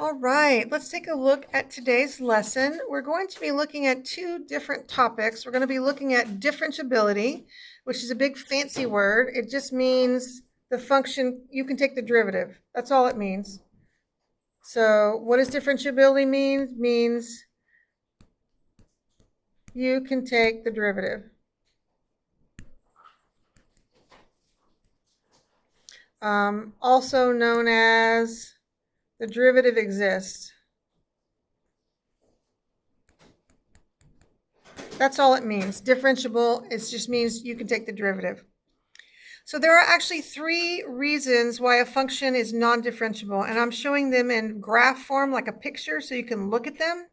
All right, let's take a look at today's lesson. We're going to be looking at two different topics. We're going to be looking at differentiability, which is a big fancy word. It just means the function, you can take the derivative. That's all it means. So what does differentiability mean? It means you can take the derivative. Also known as the derivative exists. That's all it means. Differentiable, it just means you can take the derivative. So there are actually three reasons why a function is non-differentiable, and I'm showing them in graph form like a picture so you can look at them.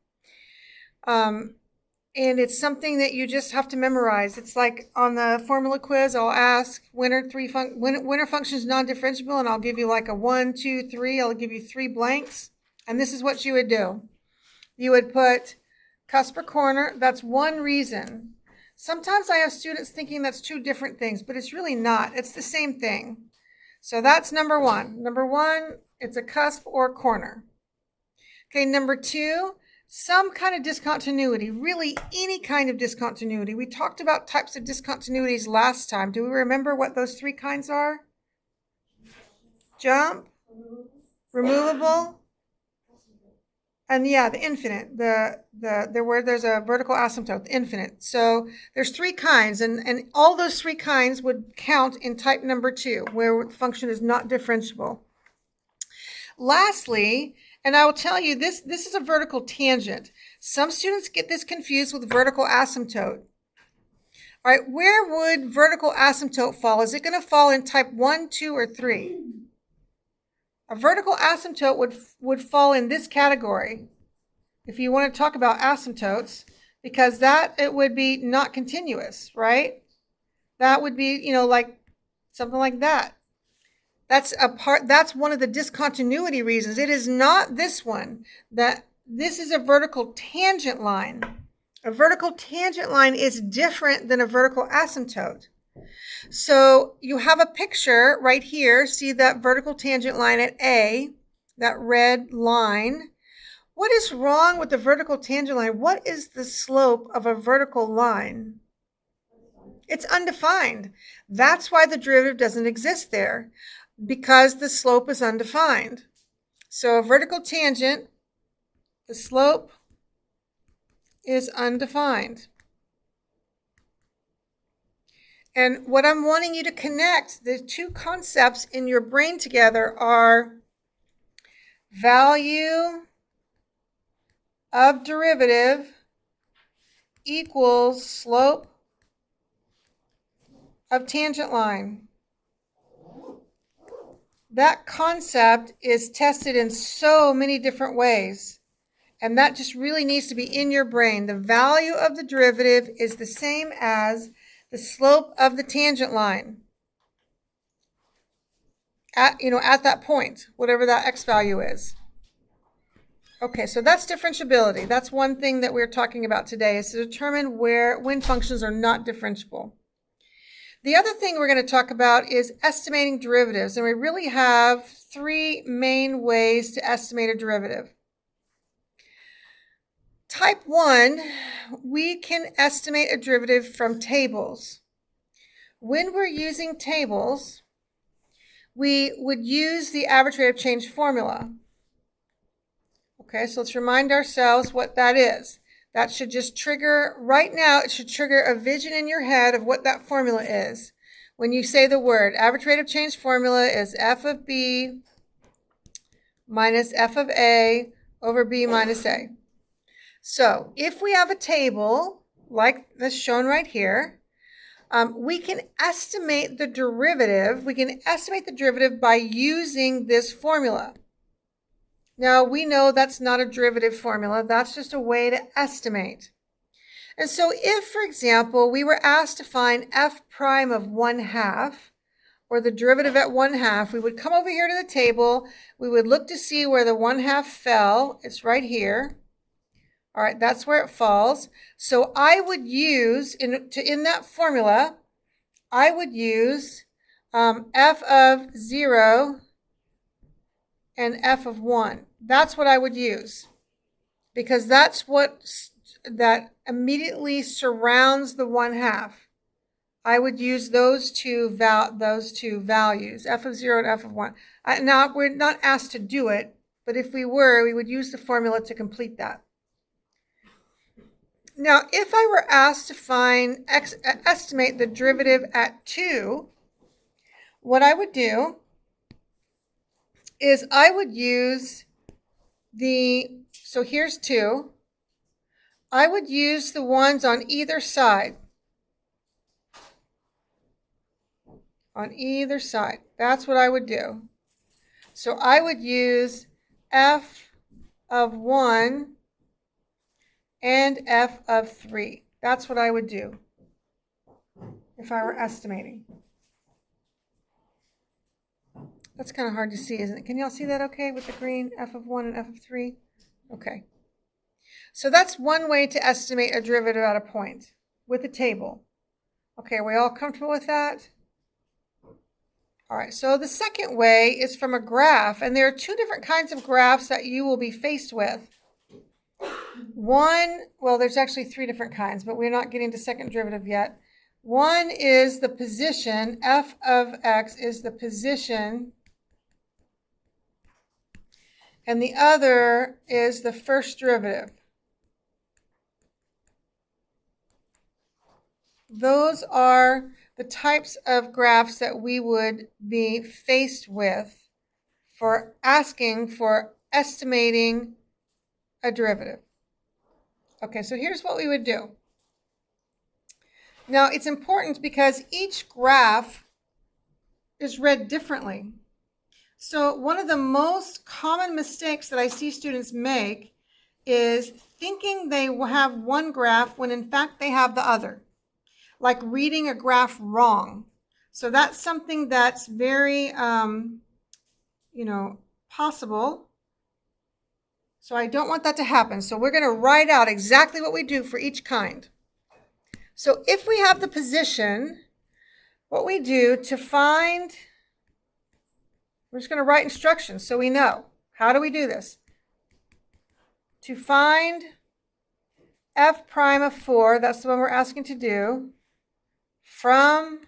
And it's something that you just have to memorize. It's like on the formula quiz, I'll ask when are functions non-differentiable, and I'll give you like a 1, 2, 3. I'll give you 3 blanks, and this is what you would do. You would put cusp or corner. That's one reason. Sometimes I have students thinking that's two different things, but it's really not. It's the same thing. So that's number one. Number one, it's a cusp or corner. Okay, number two, some kind of discontinuity, really any kind of discontinuity. We talked about types of discontinuities last time. Do we remember what those 3 kinds are? Jump, removable, and yeah, the infinite, where there's a vertical asymptote, the infinite. So there's 3 kinds, and all those 3 kinds would count in type number 2, where the function is not differentiable. Lastly, and I will tell you, this is a vertical tangent. Some students get this confused with vertical asymptote. All right, where would vertical asymptote fall? Is it going to fall in type 1, 2, or 3? A vertical asymptote would fall in this category if you want to talk about asymptotes, because it would be not continuous, right? That would be, like something like that. That's one of the discontinuity reasons. It is not this one. This is a vertical tangent line. A vertical tangent line is different than a vertical asymptote. So you have a picture right here. See that vertical tangent line at A, that red line. What is wrong with the vertical tangent line? What is the slope of a vertical line? It's undefined. That's why the derivative doesn't exist there, because the slope is undefined. So a vertical tangent, the slope is undefined. And what I'm wanting you to connect, the 2 concepts in your brain together are value of derivative equals slope of tangent line. That concept is tested in so many different ways, and that just really needs to be in your brain. The value of the derivative is the same as the slope of the tangent line at that point, whatever that x value is. Okay, so that's differentiability. That's one thing that we're talking about today, is to determine when functions are not differentiable. The other thing we're going to talk about is estimating derivatives, and we really have 3 main ways to estimate a derivative. Type 1, we can estimate a derivative from tables. When we're using tables, we would use the average rate of change formula. Okay, so let's remind ourselves what that is. That should just trigger, right now, it should trigger a vision in your head of what that formula is. When you say the word, average rate of change formula is f of b minus f of a over b minus a. So if we have a table like this shown right here, we can estimate the derivative. We can estimate the derivative by using this formula. Now, we know that's not a derivative formula. That's just a way to estimate. And so if, for example, we were asked to find f prime of 1/2, or the derivative at 1/2, we would come over here to the table. We would look to see where the 1/2 fell. It's right here. All right, that's where it falls. So I would use, in that formula, I would use f of 0 and f of 1. That's what I would use, because that's what that immediately surrounds the 1/2. I would use those two values, f of 0 and f of 1. Now, we're not asked to do it, but if we were, we would use the formula to complete that. Now, if I were asked to estimate the derivative at 2, what I would do is I would use so here's 2. I would use the ones on either side. On either side. That's what I would do. So I would use f of 1 and f of 3. That's what I would do if I were estimating. That's kind of hard to see, isn't it? Can y'all see that okay with the green, f of 1 and f of 3? Okay. So that's one way to estimate a derivative at a point with a table. Okay, are we all comfortable with that? All right, so the second way is from a graph, and there are two different kinds of graphs that you will be faced with. One, well, there's actually 3 different kinds, but we're not getting to second derivative yet. One is the position, f of x is the position, and the other is the first derivative. Those are the types of graphs that we would be faced with for estimating a derivative. Okay, so here's what we would do. Now, it's important because each graph is read differently. So one of the most common mistakes that I see students make is thinking they will have one graph when in fact they have the other, like reading a graph wrong. So that's something that's very, possible. So I don't want that to happen. So we're going to write out exactly what we do for each kind. So if we have the position, what we do to find, we're just going to write instructions so we know. How do we do this? To find f prime of 4, that's the one we're asking to do, from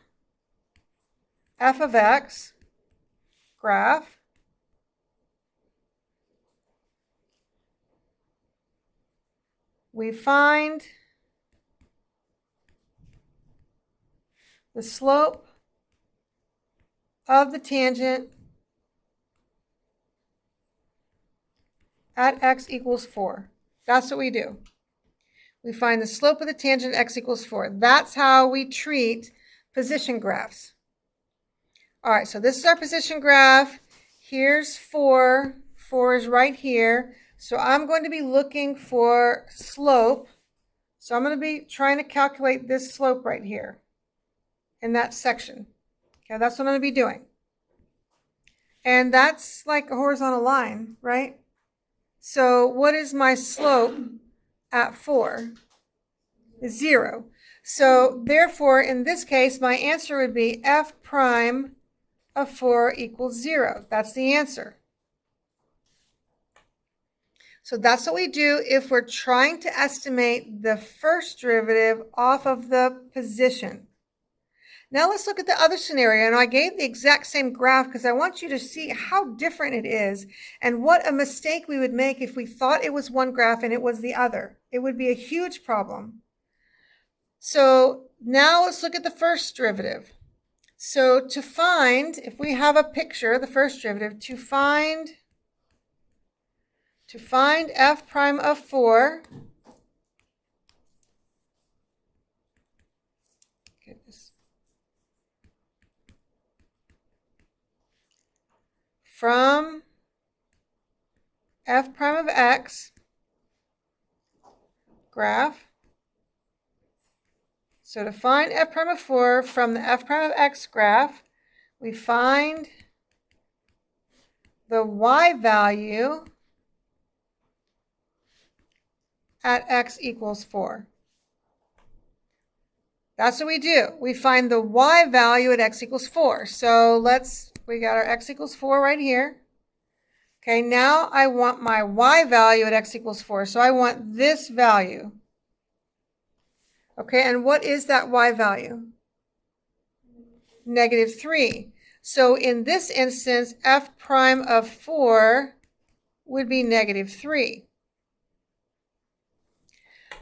f of x graph, we find the slope of the tangent at x equals 4. That's what we do. We find the slope of the tangent at x equals 4. That's how we treat position graphs. All right, so this is our position graph. Here's 4. 4 is right here. So I'm going to be looking for slope. So I'm going to be trying to calculate this slope right here in that section. Okay, that's what I'm going to be doing. And that's like a horizontal line, right? So what is my slope at 4? Is 0. So therefore, in this case, my answer would be f prime of 4 equals 0. That's the answer. So that's what we do if we're trying to estimate the first derivative off of the position. Now let's look at the other scenario. And I gave the exact same graph because I want you to see how different it is and what a mistake we would make if we thought it was one graph and it was the other. It would be a huge problem. So now let's look at the first derivative. So to find, if we have a picture of the first derivative, to find f prime of 4, from f prime of x graph. So to find f prime of 4 from the f prime of x graph, we find the y value at x equals 4. That's what we do. We find the y value at x equals 4. So we got our x equals 4 right here. Okay, now I want my y value at x equals 4. So I want this value. Okay, and what is that y value? Negative 3. So in this instance, f prime of 4 would be negative 3.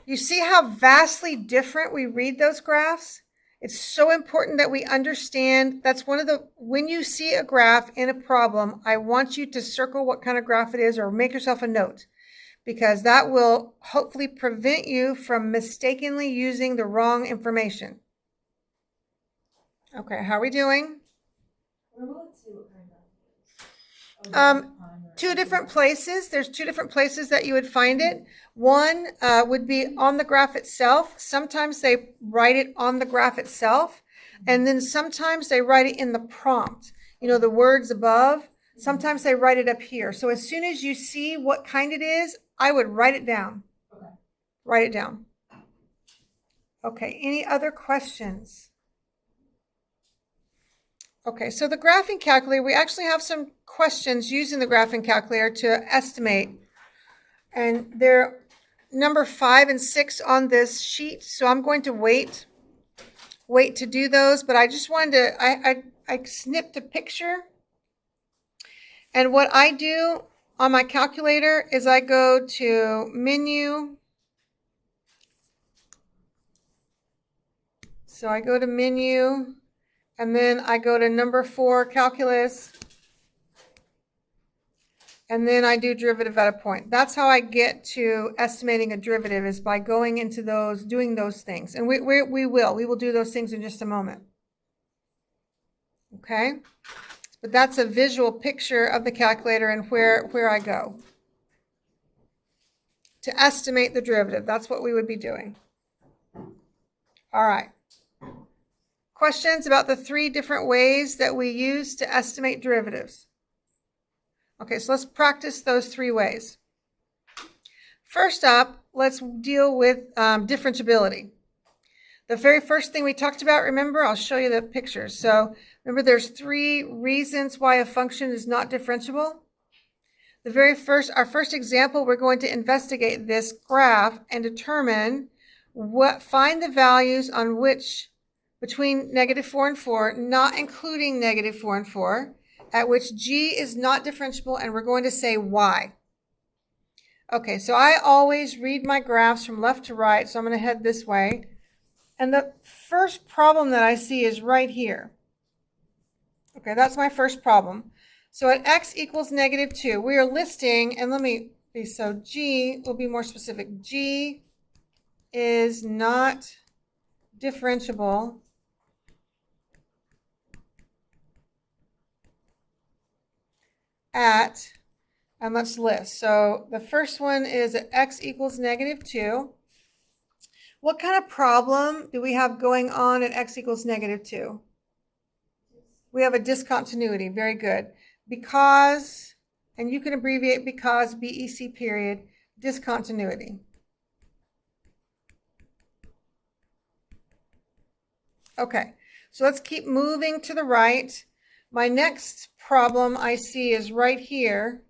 You see how vastly different we read those graphs? It's so important that we understand. That's one of the, when you see a graph in a problem, I want you to circle what kind of graph it is or make yourself a note, because that will hopefully prevent you from mistakenly using the wrong information. Okay, how are we doing? Two different places. There's two different places that you would find it. One would be on the graph itself. Sometimes they write it on the graph itself, and then sometimes they write it in the prompt. You know, the words above. Sometimes they write it up here. So as soon as you see what kind it is, I would write it down. Okay. Write it down. Okay, any other questions? Okay, so the graphing calculator, we actually have some questions using the graphing calculator to estimate. And they're number 5 and 6 on this sheet. So I'm going to wait to do those. But I just wanted to, I snipped a picture. And what I do on my calculator is I go to menu. So I go to menu. And then I go to number 4, calculus. And then I do derivative at a point. That's how I get to estimating a derivative, is by going into those, doing those things. And we will do those things in just a moment. Okay? But that's a visual picture of the calculator and where I go to estimate the derivative. That's what we would be doing. All right. Questions about the 3 different ways that we use to estimate derivatives? Okay, so let's practice those 3 ways. First up, let's deal with differentiability. The very first thing we talked about, remember, I'll show you the pictures. So remember, there's 3 reasons why a function is not differentiable. Our first example, we're going to investigate this graph and determine find the values on which, between negative 4 and 4, not including negative 4 and 4, at which g is not differentiable, and we're going to say why. Okay, so I always read my graphs from left to right, so I'm going to head this way. And the first problem that I see is right here. Okay, that's my first problem. So at x equals negative 2, we are listing, and let me be, so g will be more specific. G is not differentiable at, and let's list. So the first one is at x equals negative 2. What kind of problem do we have going on at x equals negative 2? We have a discontinuity. Very good. Because, and you can abbreviate because, BEC period, discontinuity. Okay, so let's keep moving to the right. My next problem I see is right here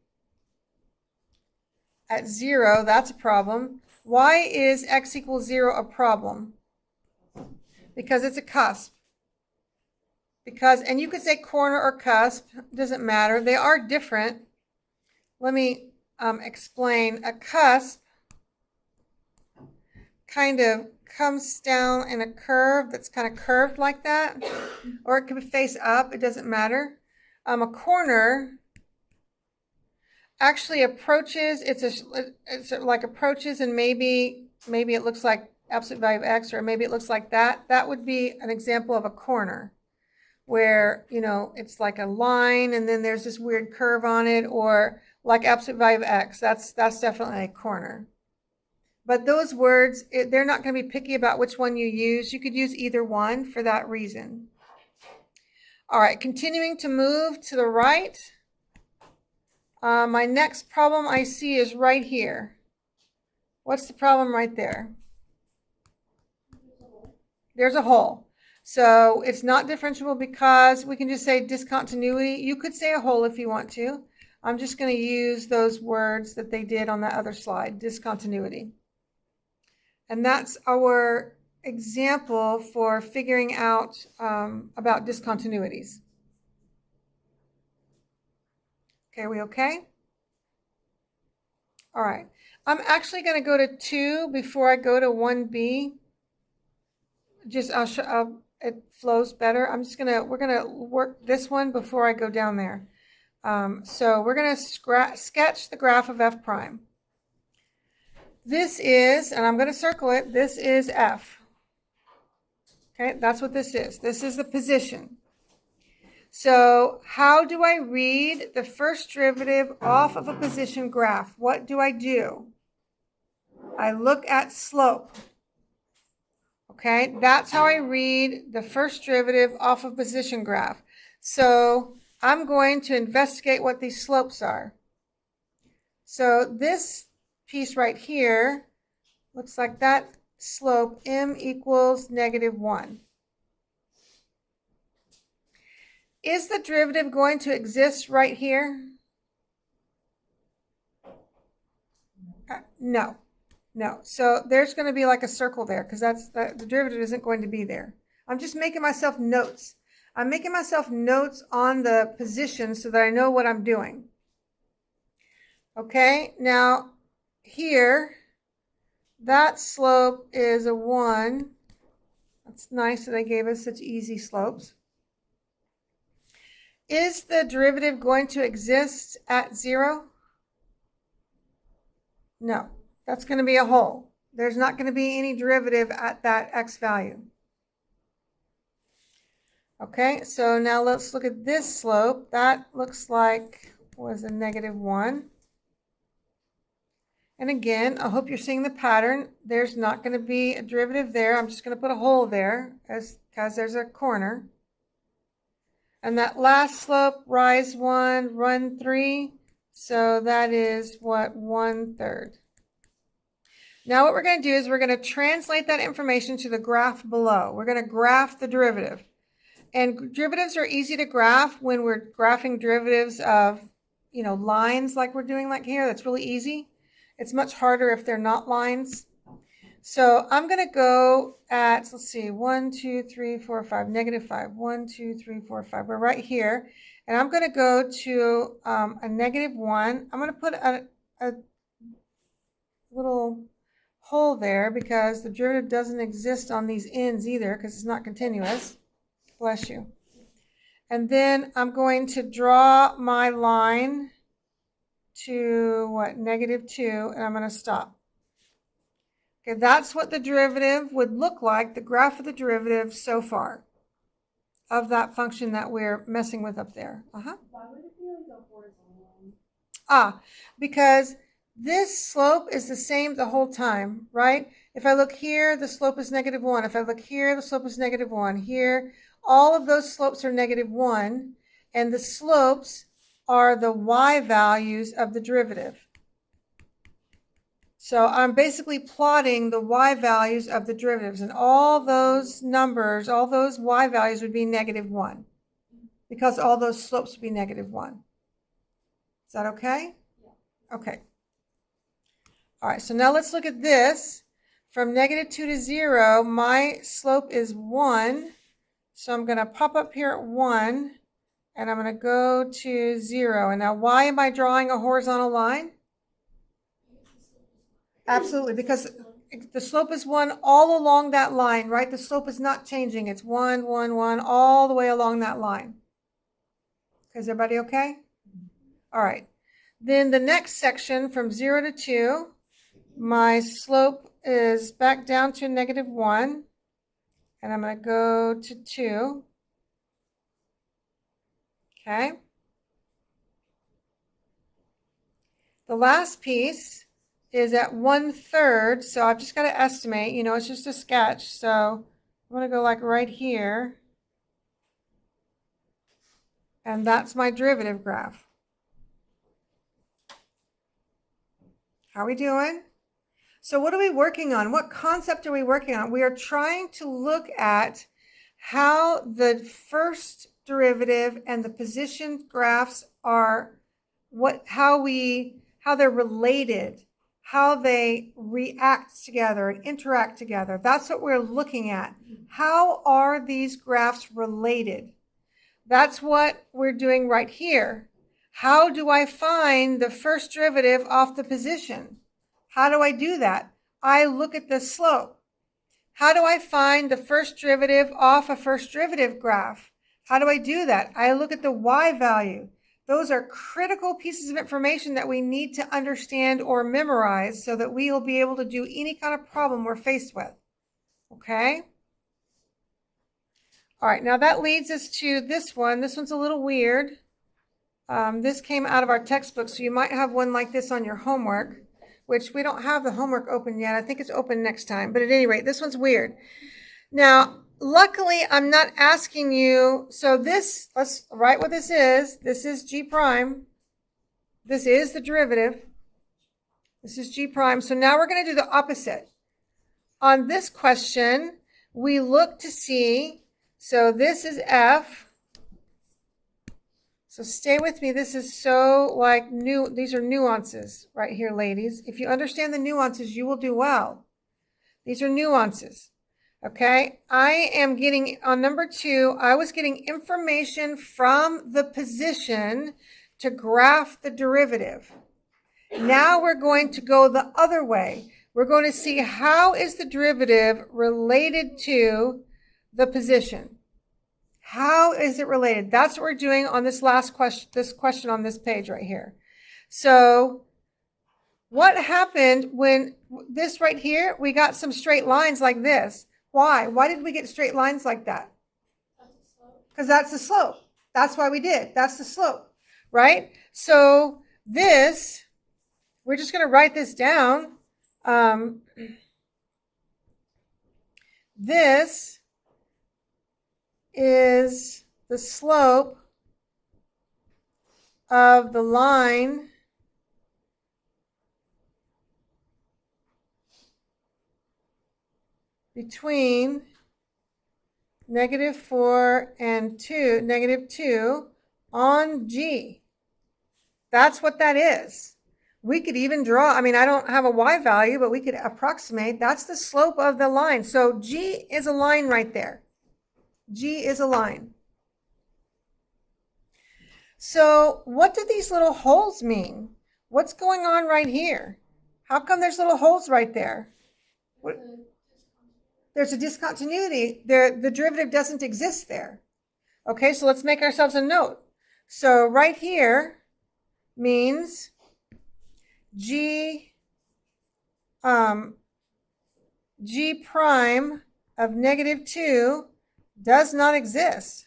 at 0. That's a problem. Why is x equals 0 a problem? Because it's a cusp. Because, and you could say corner or cusp, doesn't matter. They are different. Let me explain. A cusp kind of comes down in a curve that's kind of curved like that, or it could face up. It doesn't matter. A corner actually approaches. It's like approaches, and maybe it looks like absolute value of x, or maybe it looks like that. That would be an example of a corner, where, you know, it's like a line and then there's this weird curve on it, or like absolute value of x. That's definitely a corner. But those words, they're not going to be picky about which one you use. You could use either one for that reason. All right, continuing to move to the right. My next problem I see is right here. What's the problem right there? There's a hole. So it's not differentiable because we can just say discontinuity. You could say a hole if you want to. I'm just going to use those words that they did on that other slide, discontinuity. And that's our example for figuring out about discontinuities. Okay, are we okay? All right. I'm actually going to go to 2 before I go to 1b. Just it flows better. We're gonna work this one before I go down there. So we're gonna sketch the graph of f prime. This is, and I'm gonna circle it, this is f. Okay, that's what this is. This is the position. So how do I read the first derivative off of a position graph? What do? I look at slope. Okay, that's how I read the first derivative off of position graph. So I'm going to investigate what these slopes are. So this piece right here looks like that slope m equals -1. Is the derivative going to exist right here? No. No, so there's going to be like a circle there because the derivative isn't going to be there. I'm just making myself notes. I'm making myself notes on the position so that I know what I'm doing. Okay, now here, that slope is a 1. That's nice that they gave us such easy slopes. Is the derivative going to exist at 0? No. That's going to be a hole. There's not going to be any derivative at that x value. Okay, so now let's look at this slope. That looks like was a -1. And again, I hope you're seeing the pattern. There's not going to be a derivative there. I'm just going to put a hole there because there's a corner. And that last slope, rise 1, run 3. So that is what, 1/3. Now what we're going to do is we're going to translate that information to the graph below. We're going to graph the derivative. And derivatives are easy to graph when we're graphing derivatives of, lines like we're doing like here. That's really easy. It's much harder if they're not lines. So I'm going to go at, let's see, 1, 2, 3, 4, 5, -5. 1, 2, 3, 4, 5. We're right here. And I'm going to go to a -1. I'm going to put a little hole there because the derivative doesn't exist on these ends either because it's not continuous. Bless you. And then I'm going to draw my line to what, -2, and I'm going to stop. Okay, that's what the derivative would look like, the graph of the derivative so far of that function that we're messing with up there. Why would it be like a horizontal line? Because this slope is the same the whole time, right? If I look here, the slope is -1. If I look here, the slope is -1. Here, all of those slopes are -1, and the slopes are the y values of the derivative. So I'm basically plotting the y values of the derivatives, and all those numbers, all those y values would be -1 because all those slopes would be -1. Is that okay? Yeah. Okay. All right, so now let's look at this. From -2 to 0, my slope is 1. So I'm going to pop up here at 1, and I'm going to go to 0. And now why am I drawing a horizontal line? Absolutely, because the slope is 1 all along that line, right? The slope is not changing. It's 1, 1, 1, all the way along that line. Is everybody okay? All right. Then the next section from 0 to 2, my slope is back down to -1, and I'm going to go to 2. Okay. The last piece is at 1/3, so I've just got to estimate, it's just a sketch. So I'm going to go like right here, and that's my derivative graph. How are we doing? So what are we working on? What concept are we working on? We are trying to look at how the first derivative and the position graphs are how they're related, how they react together and interact together. That's what we're looking at. How are these graphs related? That's what we're doing right here. How do I find the first derivative off the position? How do I do that? I look at the slope. How do I find the first derivative off a first derivative graph? How do I do that? I look at the y value. Those are critical pieces of information that we need to understand or memorize so that we will be able to do any kind of problem we're faced with. Okay? All right, now that leads us to this one. This one's a little weird. This came out of our textbook, so you might have one like this on your homework, which we don't have the homework open yet. I think it's open next time. But at any rate, this one's weird. Now, luckily, I'm not asking you. So this, let's write what this is. This is G prime. This is the derivative. This is G prime. So now we're going to do the opposite. On this question, we look to see, so this is F. So stay with me. This is so like new. These are nuances right here, ladies. If you understand the nuances, you will do well. These are nuances. Okay. I am getting on number 2. I was getting information from the position to graph the derivative. Now we're going to go the other way. We're going to see how is the derivative related to the position. How is it related? That's what we're doing on this last question, this question on this page right here. So what happened when this right here, we got some straight lines like this. Why? Why did we get straight lines like that? Because that's the slope. That's why we did. That's the slope, right? So this, we're just going to write this down. This is the slope of the line between -4 and -2 on G. That's what that is. We could even draw, I mean, I don't have a y value, but we could approximate. That's the slope of the line. So G is a line right there. G is a line. So what do these little holes mean? What's going on right here? How come there's little holes right there? What? There's a discontinuity. The derivative doesn't exist there. Okay, so let's make ourselves a note. So right here means G prime of -2 does not exist.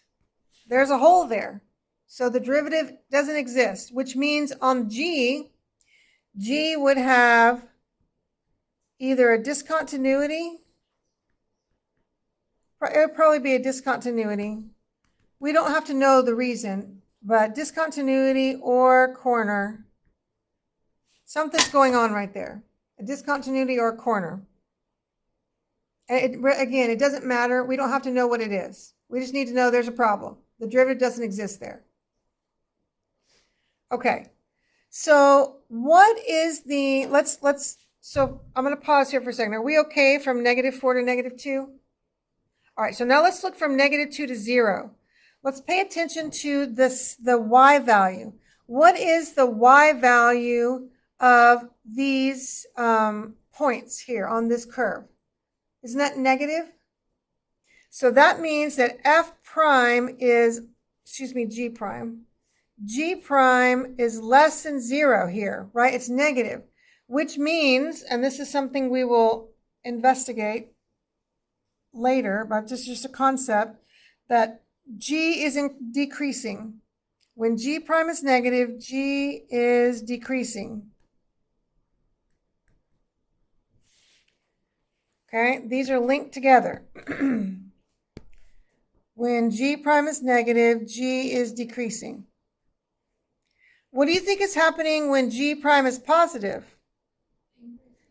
There's a hole there. So the derivative doesn't exist, which means on G would have either a discontinuity. It would probably be a discontinuity. We don't have to know the reason, but discontinuity or corner. Something's going on right there. A discontinuity or a corner. And again, it doesn't matter. We don't have to know what it is. We just need to know there's a problem. The derivative doesn't exist there. Okay. So what is the, so I'm going to pause here for a second. Are we okay from -4 to -2? All right. So now let's look from -2 to 0. Let's pay attention to the y value. What is the y value of these points here on this curve? Isn't that negative? So that means that F prime is, G prime. G prime is less than 0 here, right? It's negative, which means, and this is something we will investigate later, but this is just a concept, that G is decreasing. When G prime is negative, G is decreasing. Okay, these are linked together. When G prime is negative, G is decreasing. What do you think is happening when G prime is positive?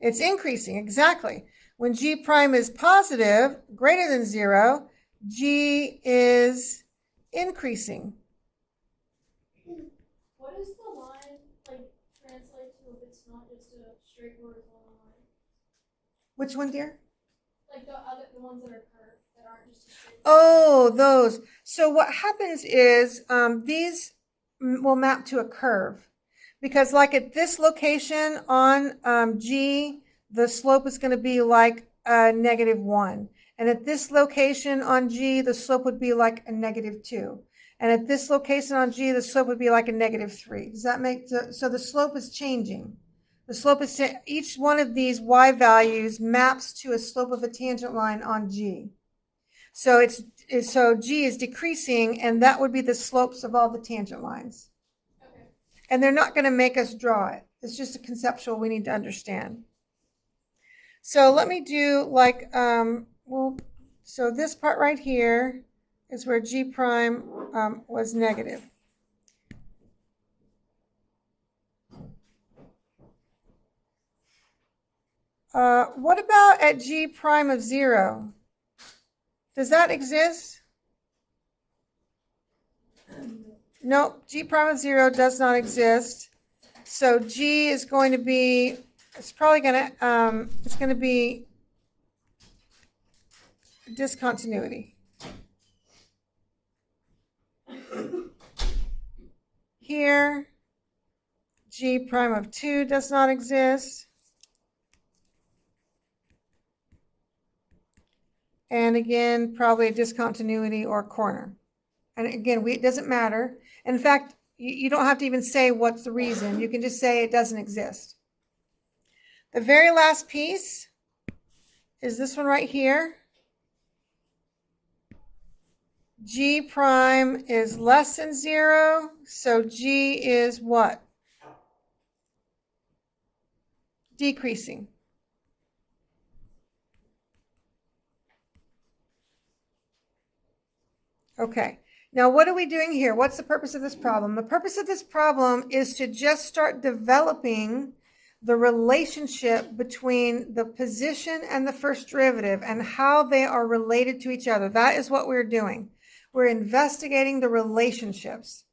It's increasing, exactly. When G prime is positive, greater than 0, G is increasing. What is the line just a straight horizontal line? Which one, dear? Like the ones that are curved, that aren't just a straight line. Oh, those. So what happens is these will map to a curve because like at this location on G, the slope is going to be like a -1. And at this location on G, the slope would be like a -2. And at this location on G, the slope would be like a -3. Does that make so the slope is changing? The slope is each one of these y values maps to a slope of a tangent line on G. So so G is decreasing, and that would be the slopes of all the tangent lines. Okay. And they're not going to make us draw it. It's just a conceptual we need to understand. So let me do like, well, so this part right here is where G prime was negative. What about at G prime of 0? Does that exist? Nope, G prime of 0 does not exist. So G is going to be, it's probably going to, it's going to be discontinuity. Here, G prime of 2 does not exist. And again, probably a discontinuity or corner. And again, it doesn't matter. In fact, you don't have to even say what's the reason. You can just say it doesn't exist. The very last piece is this one right here. G prime is less than 0. So G is what? Decreasing. Okay. Now, what are we doing here? What's the purpose of this problem? The purpose of this problem is to just start developing the relationship between the position and the first derivative and how they are related to each other. That is what we're doing. We're investigating the relationships.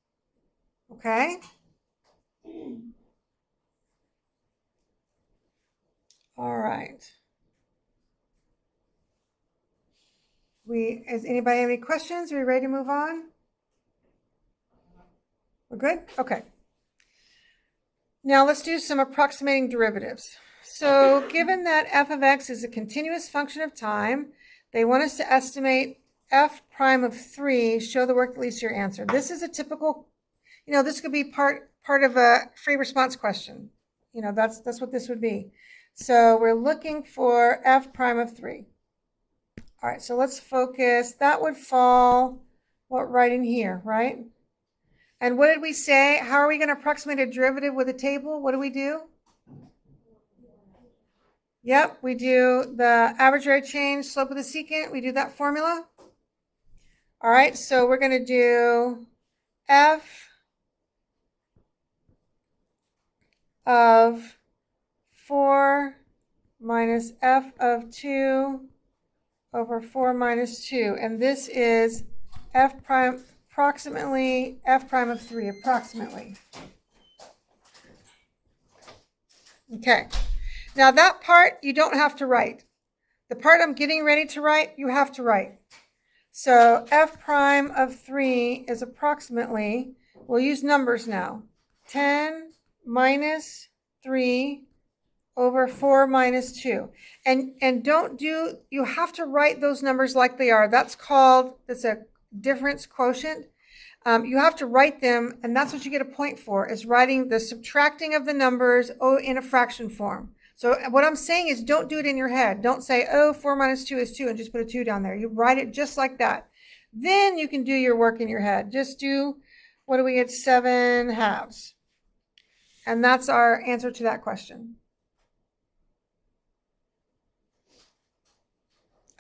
Okay? All right. Does anybody have any questions? Are we ready to move on? We're good? Okay. Now let's do some approximating derivatives. So given that f of x is a continuous function of time, they want us to estimate f prime of 3, show the work that leads to your answer. This is a typical, this could be part of a free response question. That's what this would be. So we're looking for f prime of 3. All right, so let's focus. That would fall, right in here, right? And what did we say? How are we going to approximate a derivative with a table? What do we do? Yep, we do the average rate of change, slope of the secant. We do that formula. All right, so we're going to do f of 4 minus f of 2 over 4 minus 2. And this is f prime, approximately f prime of 3, approximately. Okay. Now that part you don't have to write. The part I'm getting ready to write, you have to write. So f prime of 3 is approximately, we'll use numbers now, 10 minus 3 over 4 minus 2. And don't do, you have to write those numbers like they are. That's a difference quotient. You have to write them, and that's what you get a point for, is writing the subtracting of the numbers in a fraction form. So what I'm saying is don't do it in your head. Don't say, 4 minus 2 is 2 and just put a 2 down there. You write it just like that. Then you can do your work in your head. Just do, what do we get, 7 halves. And that's our answer to that question.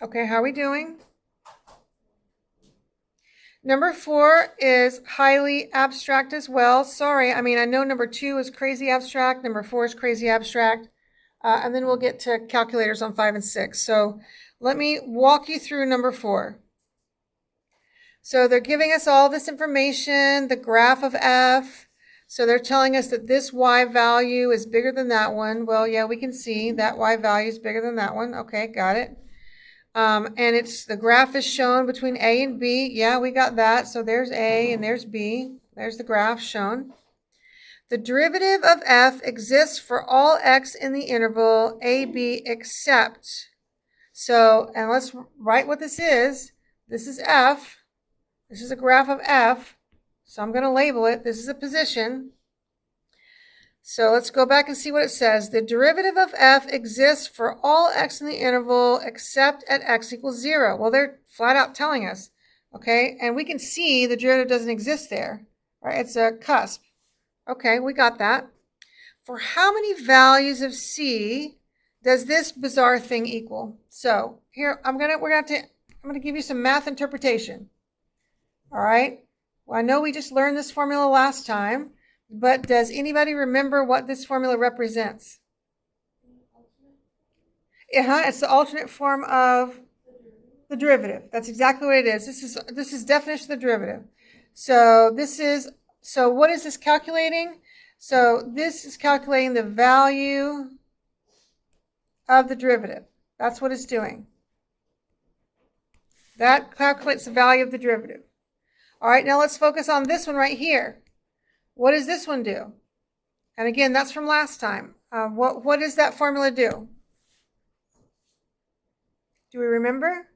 Okay, how are we doing? Number 4 is highly abstract as well. Sorry, I know number 2 is crazy abstract. Number 4 is crazy abstract. And then we'll get to calculators on 5 and 6. So let me walk you through number 4. So they're giving us all this information, the graph of f. So they're telling us that this y value is bigger than that one. Well, yeah, we can see that y value is bigger than that one. Okay, got it. And it's the graph is shown between A and B. Yeah, we got that. So there's A and there's B. There's the graph shown. The derivative of f exists for all x in the interval a, b, except. So, and let's write what this is. This is f. This is a graph of f. So I'm going to label it. This is a position. So let's go back and see what it says. The derivative of f exists for all x in the interval except at x equals 0. Well, they're flat out telling us. Okay, and we can see the derivative doesn't exist there. Right? It's a cusp. Okay, we got that. For how many values of c does this bizarre thing equal? So here I'm gonna give you some math interpretation. All right. Well, I know we just learned this formula last time, but does anybody remember what this formula represents? It's the alternate form of the derivative. That's exactly what it is. This is definition of the derivative. So what is this calculating? So this is calculating the value of the derivative. That's what it's doing. That calculates the value of the derivative. All right, now let's focus on this one right here. What does this one do? And again, that's from last time. What does that formula do? Do we remember?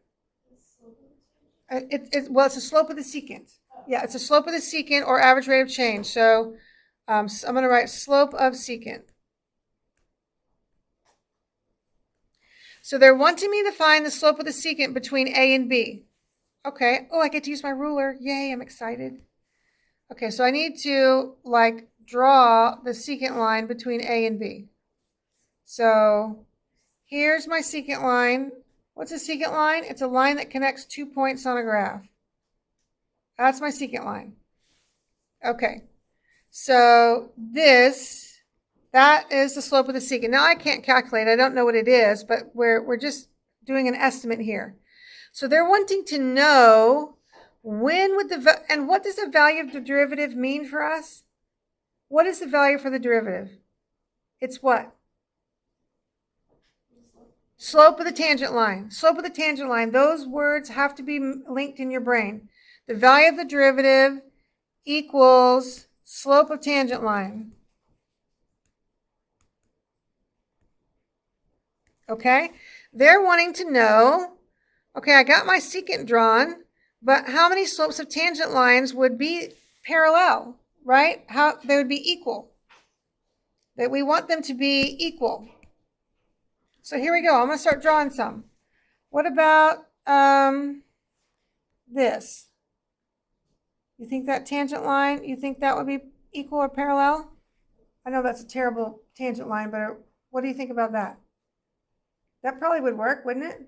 Well, it's a slope of the secant. Yeah, it's a slope of the secant or average rate of change. So I'm going to write slope of secant. So they're wanting me to find the slope of the secant between A and B. Okay. Oh, I get to use my ruler. Yay, I'm excited. Okay, so I need to draw the secant line between A and B. So here's my secant line. What's a secant line? It's a line that connects 2 points on a graph. That's my secant line. Okay, so that is the slope of the secant. Now I can't calculate. I don't know what it is, but we're just doing an estimate here. So they're wanting to know and what does the value of the derivative mean for us? What is the value for the derivative? It's what? Slope of the tangent line. Slope of the tangent line. Those words have to be linked in your brain. The value of the derivative equals slope of tangent line. Okay? They're wanting to know, okay, I got my secant drawn, but how many slopes of tangent lines would be parallel, right? How they would be equal. That we want them to be equal. So here we go. I'm going to start drawing some. What about this? You think that tangent line, you think that would be equal or parallel? I know that's a terrible tangent line, but what do you think about that? That probably would work, wouldn't it?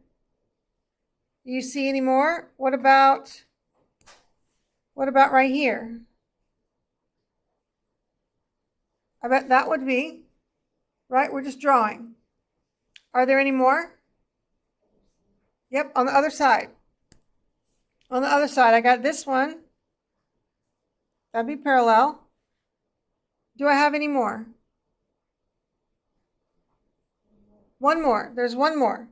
Do you see any more? What about right here? I bet that would be, right? We're just drawing. Are there any more? Yep, on the other side. On the other side, I got this one. That'd be parallel. Do I have any more? One more. There's one more.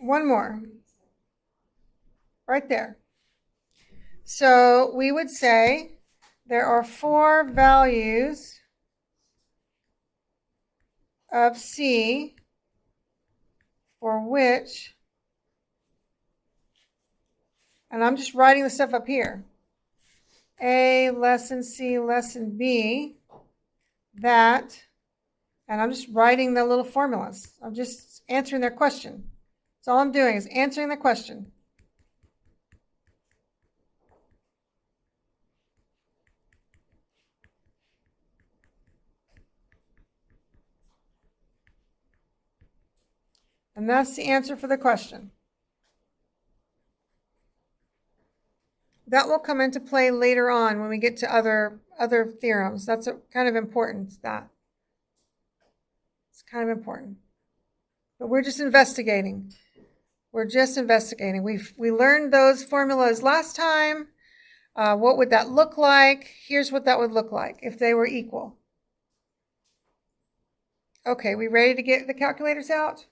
One more. Right there. So we would say there are 4 values of C for which, and I'm just writing the stuff up here, A less than C less than B, that, and I'm just writing the little formulas. I'm just answering their question. That's all I'm doing is answering the question. And that's the answer for the question. That will come into play later on when we get to other theorems. That's kind of important, that. It's kind of important. But we're just investigating. We're just investigating. We learned those formulas last time. What would that look like? Here's what that would look like if they were equal. Okay, we ready to get the calculators out?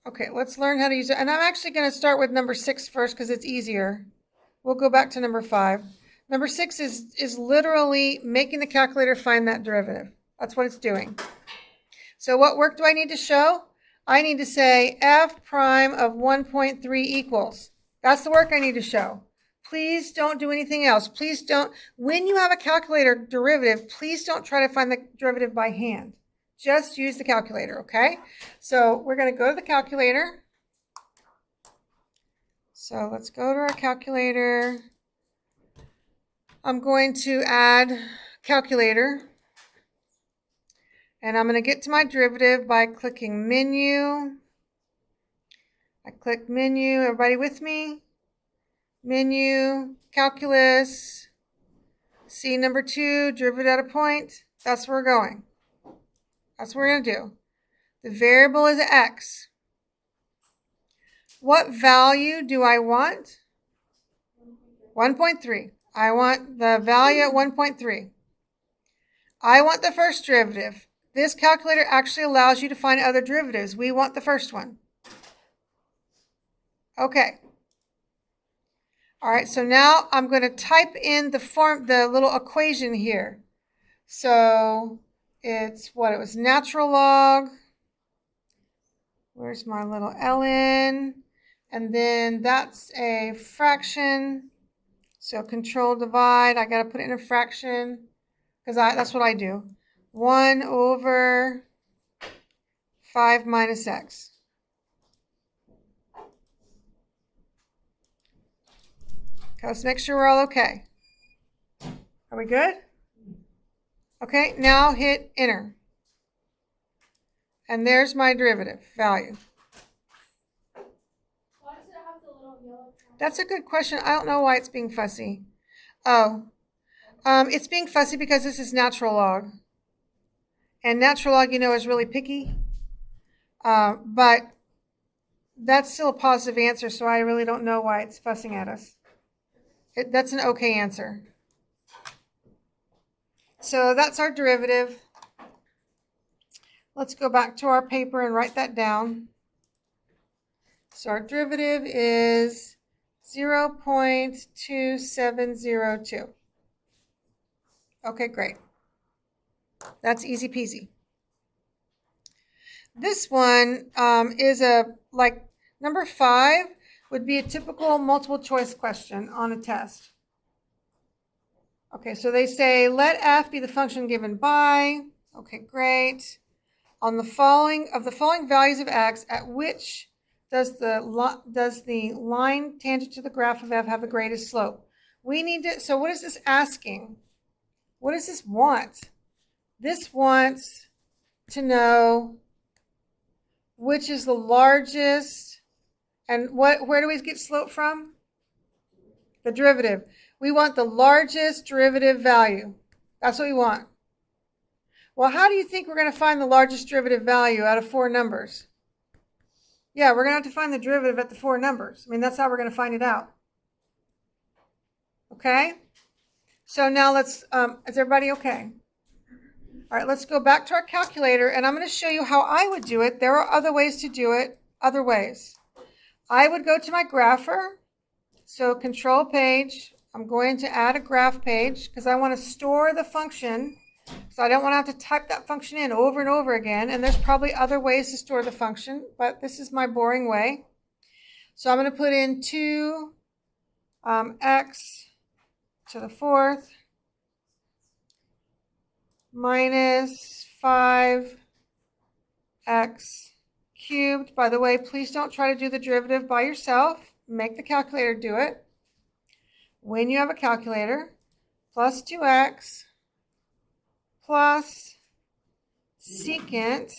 Okay, let's learn how to use it. And I'm actually going to start with number 6 first because it's easier. We'll go back to number 5. Number 6 is literally making the calculator find that derivative. That's what it's doing. So what work do I need to show? I need to say f prime of 1.3 equals. That's the work I need to show. Please don't do anything else. Please don't, when you have a calculator derivative, please don't try to find the derivative by hand. Just use the calculator, okay? So we're going to go to the calculator. So let's go to our calculator. I'm going to add calculator. And I'm going to get to my derivative by clicking menu. I click menu. Everybody with me? Menu, calculus, C number 2, derivative at a point. That's where we're going. That's what we're going to do. The variable is x. What value do I want? 1.3. I want the value at 1.3. I want the first derivative. This calculator actually allows you to find other derivatives. We want the first one. Okay. All right, so now I'm going to type in the little equation here. So it's what it was, natural log. Where's my little ln? And then that's a fraction. So control divide, I got to put it in a fraction because that's what I do. 1 over 5 minus x. Okay, let's make sure we're all okay. Are we good? Okay, now hit enter. And there's my derivative value. Why does it have the little yellow triangle? That's a good question. I don't know why it's being fussy. Oh, it's being fussy because this is natural log. And natural log, you know, is really picky. But that's still a positive answer, so I really don't know why it's fussing at us. That's an okay answer. So that's our derivative. Let's go back to our paper and write that down. So our derivative is 0.2702. Okay, great. That's easy peasy. This one is number 5 would be a typical multiple choice question on a test. Okay, so they say let f be the function given by. Okay, great. On the following values of x, at which does the line tangent to the graph of f have the greatest slope? We need to. So what is this asking? What does this want? This wants to know which is the largest, and where do we get slope from? The derivative. We want the largest derivative value. That's what we want. Well, how do you think we're going to find the largest derivative value out of 4 numbers? Yeah, we're going to have to find the derivative at the 4 numbers. I mean, that's how we're going to find it out. Okay? So now let's, is everybody okay? All right, let's go back to our calculator, and I'm going to show you how I would do it. There are other ways to do it, other ways. I would go to my grapher, so control page. I'm going to add a graph page because I want to store the function, so I don't want to have to type that function in over and over again, and there's probably other ways to store the function, but this is my boring way. So I'm going to put in 2 x to the 4th minus 5x cubed. By the way, please don't try to do the derivative by yourself. Make the calculator do it. When you have a calculator, plus 2x plus secant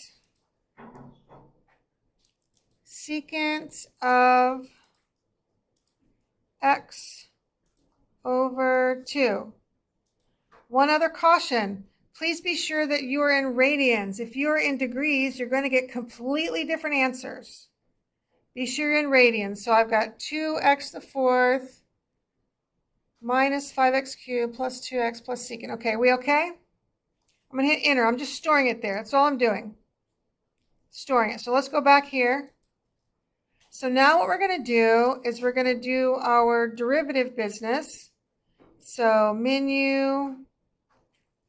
of x over 2. One other caution. Please be sure that you are in radians. If you are in degrees, you're going to get completely different answers. Be sure you're in radians. So I've got 2x to the fourth minus 5x cubed plus 2x plus secant. Okay, we okay? I'm going to hit enter. I'm just storing it there. That's all I'm doing. Storing it. So let's go back here. So now what we're going to do is we're going to do our derivative business. So menu,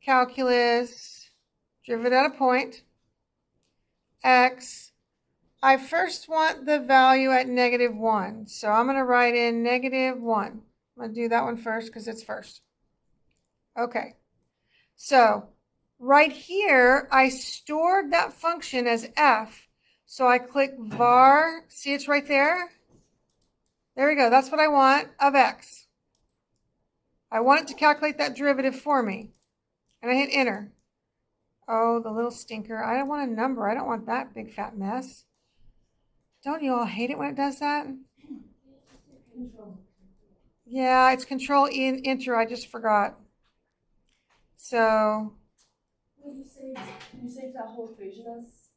calculus, derivative at a point, x. I first want the value at -1. So I'm going to write in -1. I'm going to do that one first because it's first. Okay. So right here, I stored that function as f. So I click var. See, it's right there. There we go. That's what I want of x. I want it to calculate that derivative for me. And I hit enter. Oh, the little stinker. I don't want a number. I don't want that big fat mess. Don't you all hate it when it does that? Yeah, it's control enter. I just forgot. So You saved that whole equation as?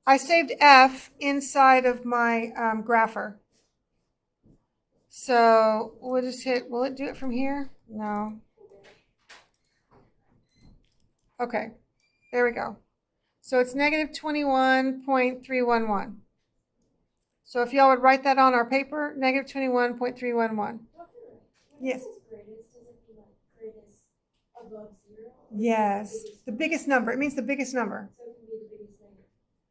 I saved f inside of my grapher. So we'll just hit, will it do it from here? No. Okay, there we go. So it's -21.311. So if y'all would write that on our paper, -21.311. Yes. Yes, the biggest number. It means the biggest number.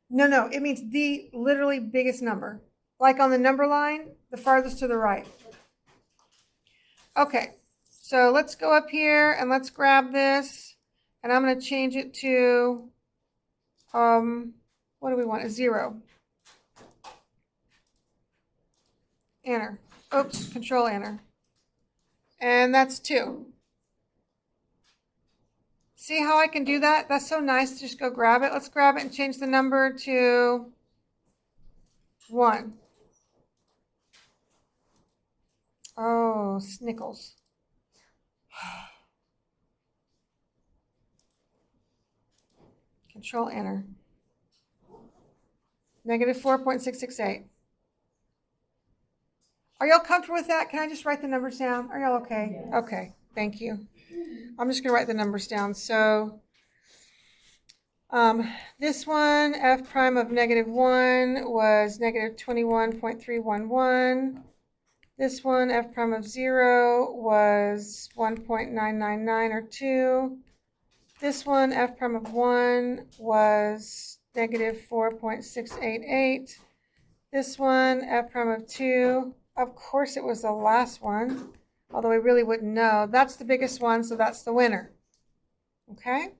No, it means the literally biggest number. Like on the number line, the farthest to the right. Okay, so let's go up here and let's grab this. And I'm going to change it to, what do we want? A 0. Enter. Oops, control enter. And that's 2. See how I can do that? That's so nice. Just go grab it. Let's grab it and change the number to 1. Oh, snickles. Control enter. -4.668. Are y'all comfortable with that? Can I just write the numbers down? Are y'all okay? Yes. Okay, thank you. I'm just going to write the numbers down. So this one, f prime of -1 was -21.311. This one, f prime of 0 was 1.999 or 2. This one, f prime of 1 was -4.688. This one, f prime of 2, of course it was the last one, although we really wouldn't know. That's the biggest one, so that's the winner. Okay?